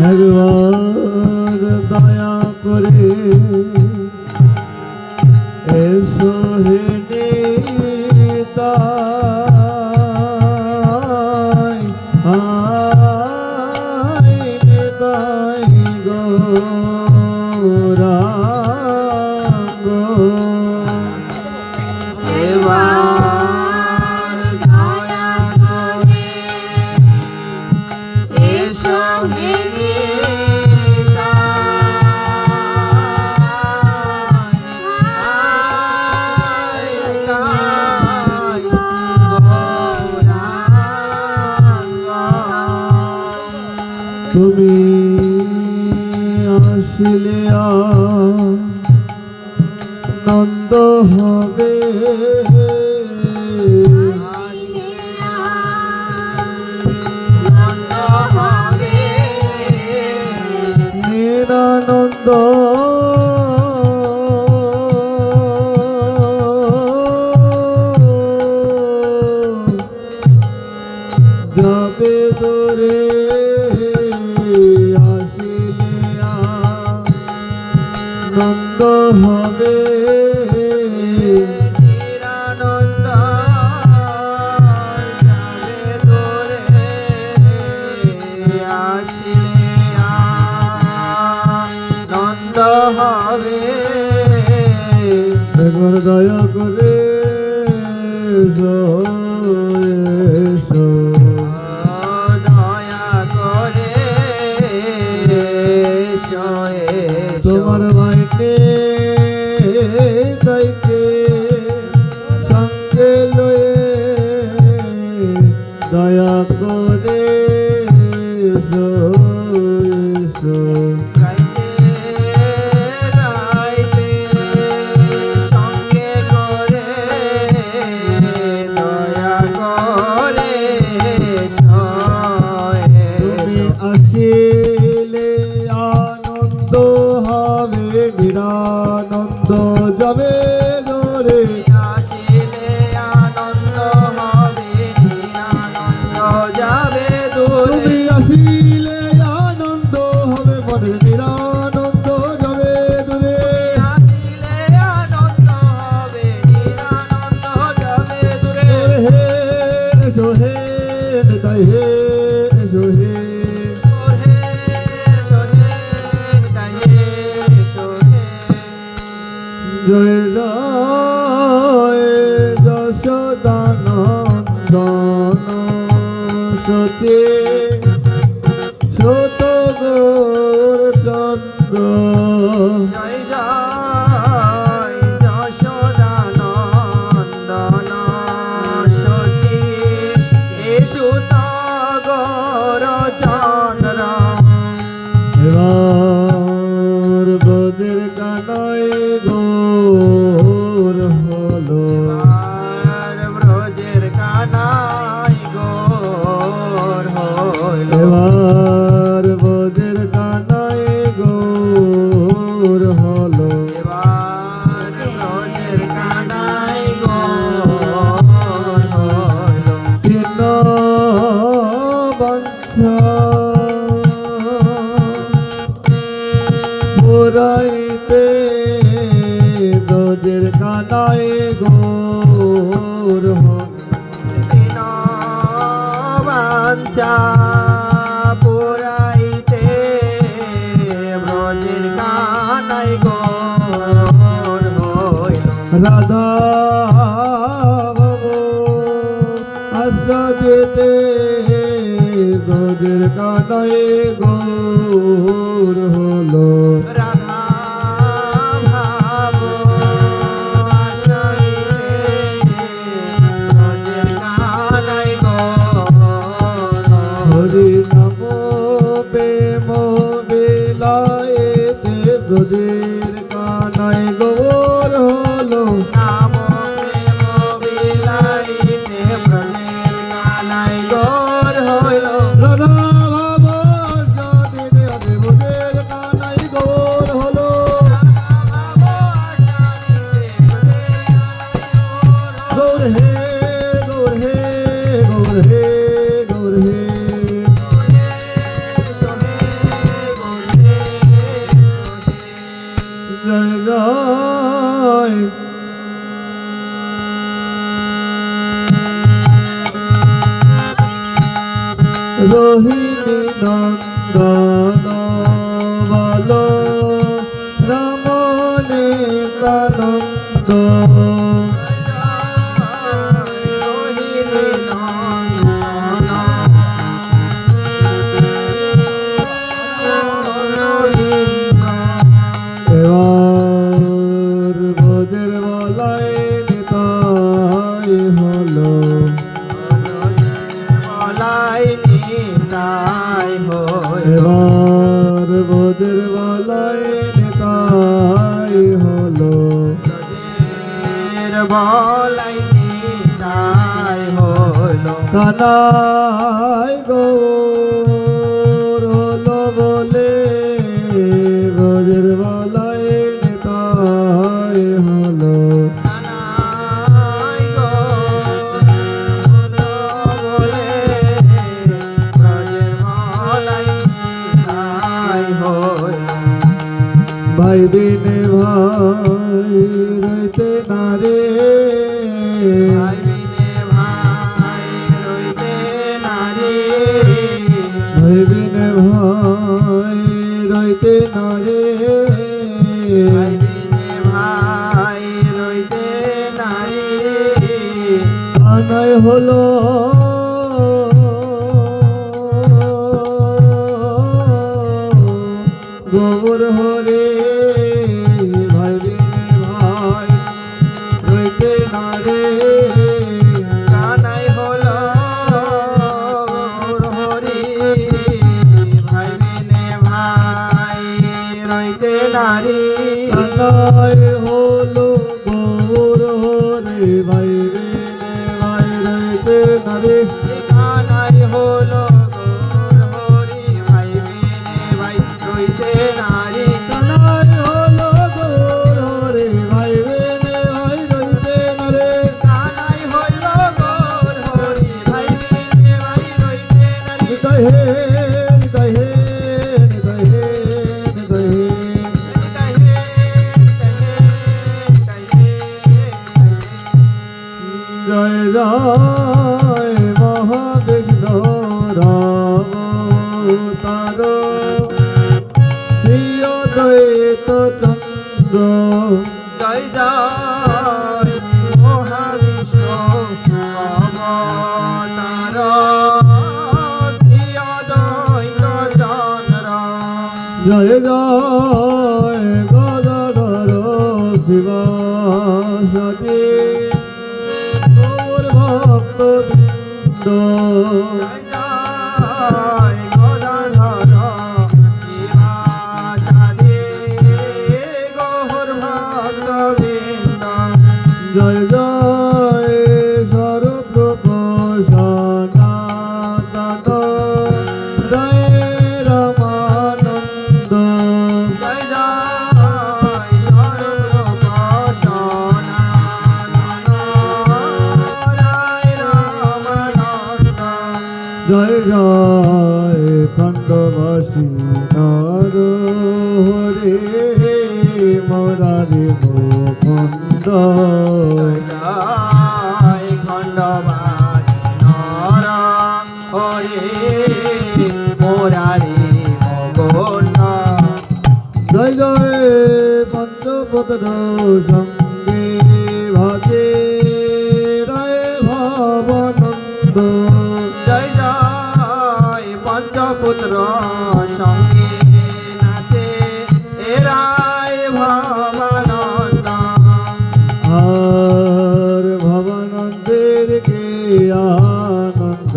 একবার দয়া করে এসো হে নিতাই, আয় নিতাই গৌরাঙ্গ। এবার দয়া করে এসো হে তুমি আসিলে আনন্দ হবে, নিরানন্দ যাবে দূরে, আসিলে আনন্দ হবে, নিরানন্দ যাবে দূরে, আসিলে আনন্দ হবে। একবার দয়া করে এসো, এসো, দয়া করে এসো, এসো। তোমার ভাইকে তাইকে সঙ্গে লয়ে দয়া করে এসো, এসো। গাইতে গাইতে সঙ্গে করে দয়া করে এসো, তুমি এসো। আসিলে আনন্দ হবে, নিরানন্দ যাবে দূরে, আসিলে আনন্দ হবে, নিরানন্দ যাবে দূরে। তুমি আসিলে আনন্দ হবে, মনের নিরানন্দ যাবে দূরে। আসিলে আনন্দ হবে, নিরানন্দ যাবে দূরে। হে এসো হে নিতাই হে, এসো হে ওহে সোহে নিতাই সোহে। জয় জয় যশোদানন্দন সচে সত গৌর চন্দ্র। জয় জয় যশোদানন্দন সচি সুত গৌরচন্দ্র। এবার ব্রজের কানায় গৌর হলো, আর ব্রজের কানাই গৌর হইল। এবার ব্রজের কানায় গৌর হলো, এবার ব্রজের কানাই গৌর হইল। কৃষ্ণ বাঞ্ছা পুরাইতে ব্রজের কানায় গৌর হলো। দীন বাঞ্ছা পুরাইতে ব্রজের কানাই গৌর হইল। রাধা বাবু আশা যেতে ব্রজের কানায় গৌর হলো, রাধা ভাব আশারিতে ব্রজের কানাই গৌর হরি নাম প্রেম বিলাইতে ব্রজের কানায় গৌর হলো, নাম প্রেম বিলাইতে ব্রজের কানাই গৌর হইল। রাধা বাবু আশা যেতে ব্রজের কানায় গৌর হলো, গৌর হে গৌর হে গৌর হে গৌর হে। রোহিণী নন্দন বল রমণে কানন্দ রোহিণী নন্দন গোবিন্দ এবার ভোজের বলাই নিতাই হলো বলাই নিতাই হইল এবার ভোজের বলাই নিতাই হলো ব্রজের বলাই নিতাই হইল কানাই গৌর হলো বলে ভোজের বলাই নিতাই হলো কানাই গৌর বলে ব্রজের বলাই নিতাই হইল ভাই বিনে ভাই রইতে না রে ভাই বিনে ভাই রইতে নারী ভাই বিনে ভাই রইতে না রে ভাই বিনে ভাই রইতে নারী কানাই হলো গোবর হরে ভাই বিনে ভাই রইতে না রে কানাই হলো গৌর হরি ভাই বিনে ভাই রইতে নারী কানাই হলো গোবর হরে ভাই বিনে ভাই রইতে না রে কানাই হলো গৌর হরি ভাই বিনে ভাই রইতে নারী কানাই হলো গোবর হরে ভাই বিনে ভাই রইতে না রে কানাই হলো গৌর হরি ভাই বিনে ভাই রইতে নারী নিতাই হে নিতাই হে নিতাই হে নিতাই হে জয় জয় মহাবিষ্ণু রাম তার শ্রী অদ্বৈত চন্দ্র জয় জয় মহাবিষ্ণু অবতার শ্রী অদ্বৈত চন্দ্র জয় জয় গদাধর শিব সতী গৌর ভক্ত বৃন্দ জয় জয় গদাধর শিবাসাদি গৌর ভক্তবৃন্দ জয় জয় সর্বপ্রভ সনাতন জয় রামানন্দ জয় জয় সর্বপ্রসনানন রায় রামানন্দ জয় জয় খণ্ডবাসী নর হরে মরারি মুকুন্দ জয় জয় খণ্ডবাসী নর হরে মোরারি মুকুন্দ জয় জয় পঞ্চপত্র সঙ্গে ভাতে রায় ভবানন্দ জয় জয় পঞ্চপুত্র সঙ্গে নাচে এরাই ভবানন্দ আর ভবানন্দের কে আনন্দ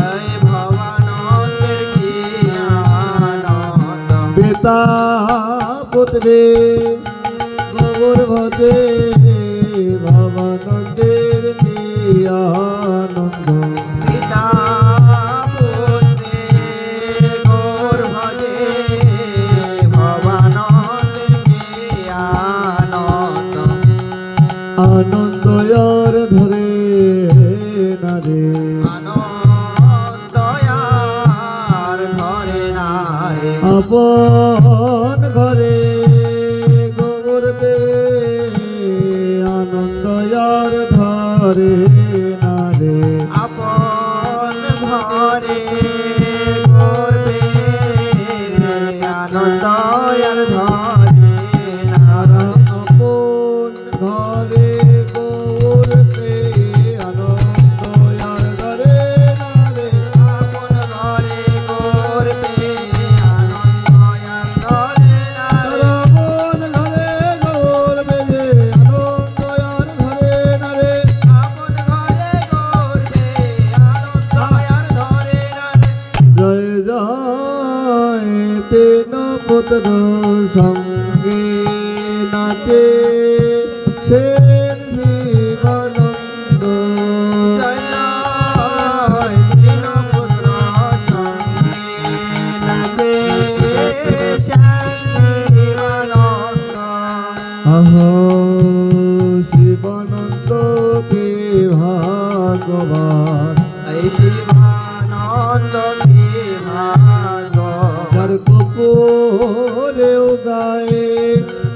এই ভবানন্দের কি আনন্দ পিতা পুত্রে গোবর ভজে ভবানন্দের কে আনন্দ পিতা পুত্রে গৌর ভজে ভবানন্দের কি আনন্দ আনন্দ আর ধরে না রে আনন্দ আর ধরে না রে আপন ঘরে গোবর দে আনন্দ আর ধরে না রে আপন ঘরে ভগবান এই শিবানন্দ কি ভাগবান যার কুকুরেও গায়ে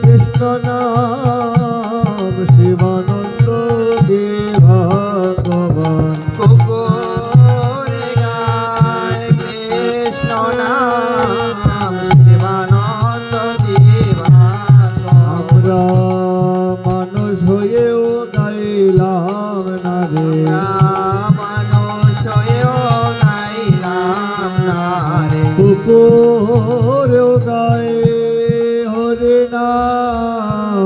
কৃষ্ণ নাম শিবানন্দ কে ভগবান কুকুরে গায় কৃষ্ণ নাম শিবানন্দ কি ভাগবান আমরা মানুষ হয়েও গাইলাম না রে মানুষ হয়েও গাইলাম না রে কুকুরেও গায়ে হরে নাম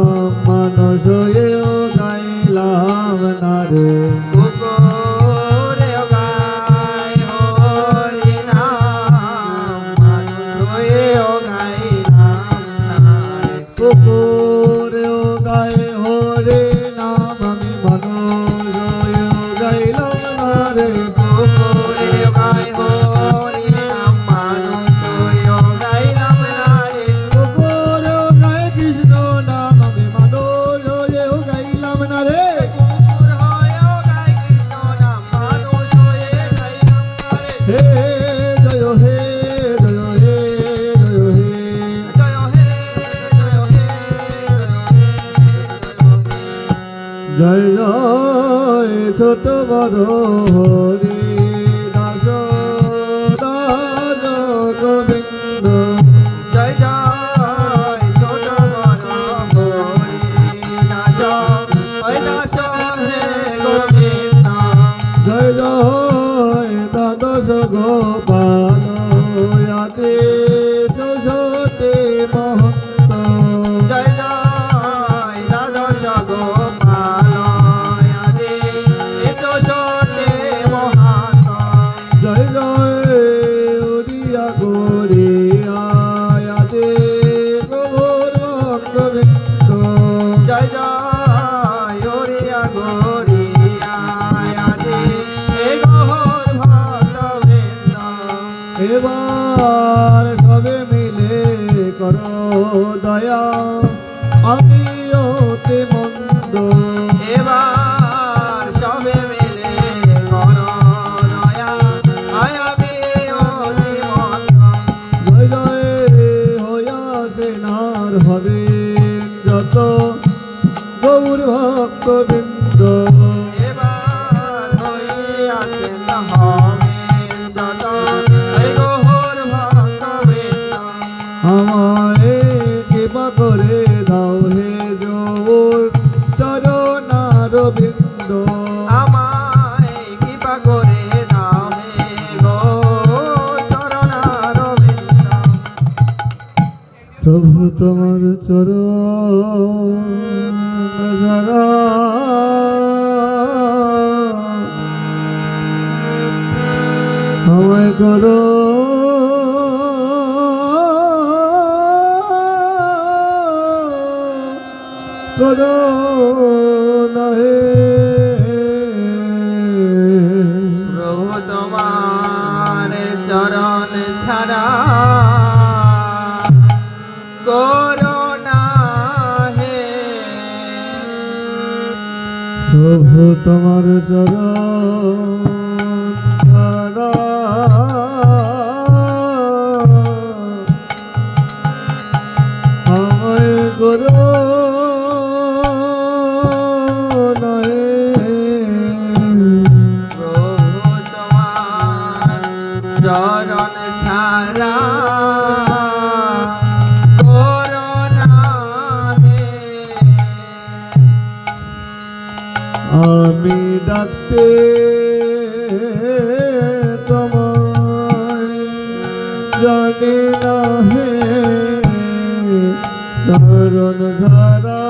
মানুষ হয়েও গাইলাম না রে কুকুরেও গায় হরি নাম মানুষ হয়েও গাইলাম না রে কুকুরেও গায়ে হরে নাম আমি মানুষ হয়েও গাইলাম না রে কুকুরেও গায় হরি নাম মানুষ হয়েও গাইলাম না রে কুকুরেও গায়ে কৃষ্ণ নাম আমি মানুষ হয়েও গাইলাম না রে কুকুর হয়েও গায় কৃষ্ণ নাম মানুষ হয়ে গাইলাম না রে হে জয় হে জয় হে জয় হে জয় হে জয় হে জয় হে জয় জয় ছোট বড় হরি দাস দাস গোবিন্দ জয় জয় ছোট বড় হরি দাস ওই দাস হে গোবিন্দ জয় জয় দ্বাদশ গোপাল আদি চৌষট্টি মহন্ত জয় জয় দ্বাদশ গোপাল আদি চৌষট্টি মহান্ত জয় জয় উড়িয়া গড়িয়া আদি প্রভুর ভক্তবৃন্দ জয় জয় ওরিয়া গরিয়া আদি এ গহর ভক্তবৃন্দ এবার সবে মিলে করো দয়া আমি অতি মন্দ এবার সবে মিলে করো দয়া আমি অতি মন্দ জয় জয় হইয়া সেনার হবে যত গৌর ভক্তবৃন্দ এবার হইয়াছেন হবেন যত এই গহর ভক্তবৃন্দ আমায় কৃপা করে দাও হে জোর চরণার বৃন্দ আমায় কৃপা করে দাও হে গো চরণার বৃন্দ প্রভু তোমার চরণ সারা আমায় করো করো না হে প্রভু তোমার চরণ ছাড়া করোনা হে প্রভু তোমার চরণ ছাড়া আমায় করো না হে। প্রভু তোমার চরণ ছাড়া করোনা হে আমি ডাকতে তোমায় জানি না হে চরণ ছাড়া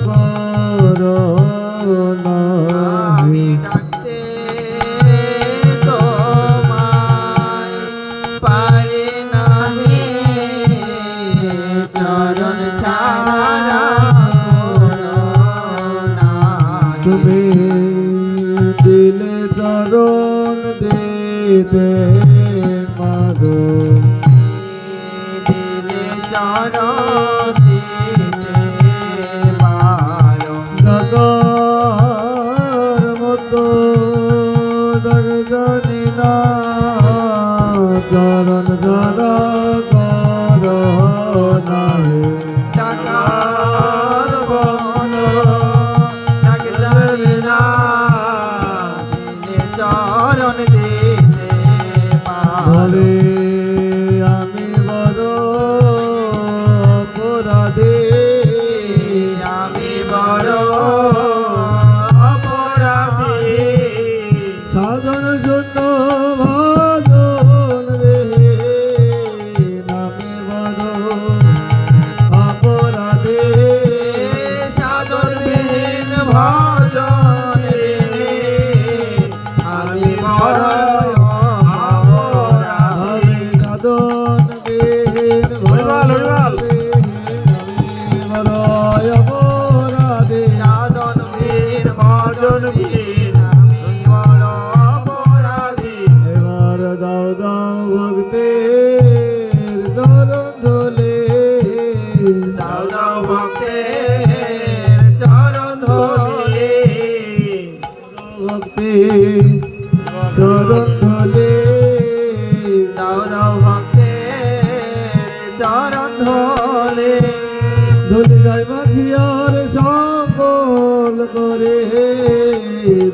করোনা আমি হে। ডাকতে তোমায় পারি না হে চরণ ছাড়া করোনা হে। তুমি দিলে চরণ দিতে মারো দিলে চরণ দিতে পারো জগর মতো তক জানি না চরণ ধরা কর নাহি ডাকার বন ডাক জানি না দিনে চরণ দিতে পারে বলে আমি বড় অপরাধী আমি বড় অপরাধী সাধন শূন্য ভজন রে নামে বড় অপরাধী সাধনবিহীন ভজন রে আমি বড় অপরাধী আমি সাধন বিহীন হরিবল, হরিবল। বড় অপরাধী সাধনবিহীন ভজনবিহীন আমি বড় অপরাধী এবার দাও দাও ভক্তের চরণ ধুলি দাও দাও ভক্তের চরণ ধরে ভক্তি চরণ ধুলি দাও দাও ভক্তের চরণ ধরে ধুলি যাই মাখিয়ার সকল করে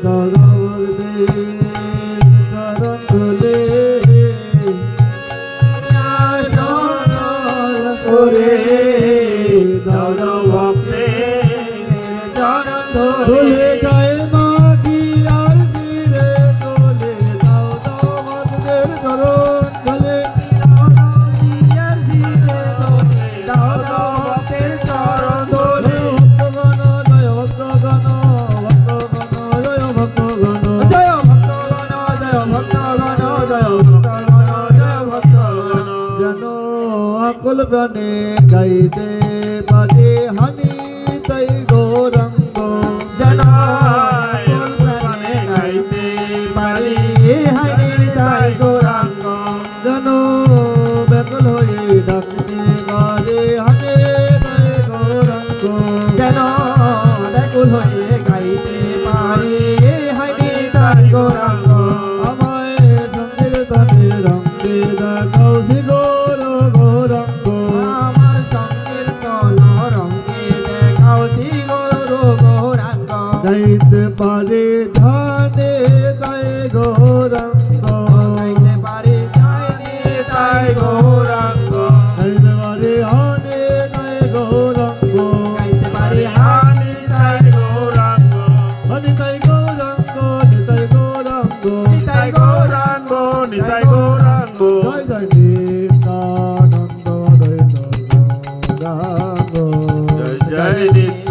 দাও দাও ভক্তের চরণ ধুলি আসন করে দাও দাও ভক্তের চরণ ধরে ধুলি যাই মাখিয়ার ধীরে চলে দাও দাও ভক্তের চরণ ধুলি দাও দাও জিয়ার শিরে ধরে দাও দাও ভক্তের চরণ ধরে ভক্তগণ জয় ভক্তগণ ভক্তগণ জয় ভক্তগণ জয় ভক্তগণ জয় ভক্তগণ জয় ভক্তগণ জয় ভক্তগণ যেন আকুল প্রাণে গাইতে পারে হানি তাই গৌরাঙ্গ যেন আকুল প্রাণে গাইতে পারি হারি তাই গৌরাঙ্গ যেন ব্যাকুল হয়ে ডাকতে পারে হানি তাই গৌরাঙ্গ যেন ব্যাকুল হয়ে গাইতে পারি হারি তাই গৌরাঙ্গ আমায় সঙ্গের তানে রঙ্গে দেখাও শ্রী গৌর গৌরাঙ্গ আমার সঙ্গের কল রঙ্গে দেখাও শ্রী গৌর গৌরাঙ্গ গাইতে পারে ধানে তাই গৌরাঙ্গ গাইতে পারি যাইনি তাই গৌরাঙ্গ গাইতে পারে হানে তাই গৌরাঙ্গ গাইতে পারি হানি তাই গৌরাঙ্গ হানি তাই গৌরাঙ্গ নিতাই গৌরাঙ্গ নিতাই গৌরাঙ্গ নিতাই গৌরাঙ্গ জয় জয় নিত্যানন্দ দৈত গৌরাঙ্গ জয় জয় নিত্য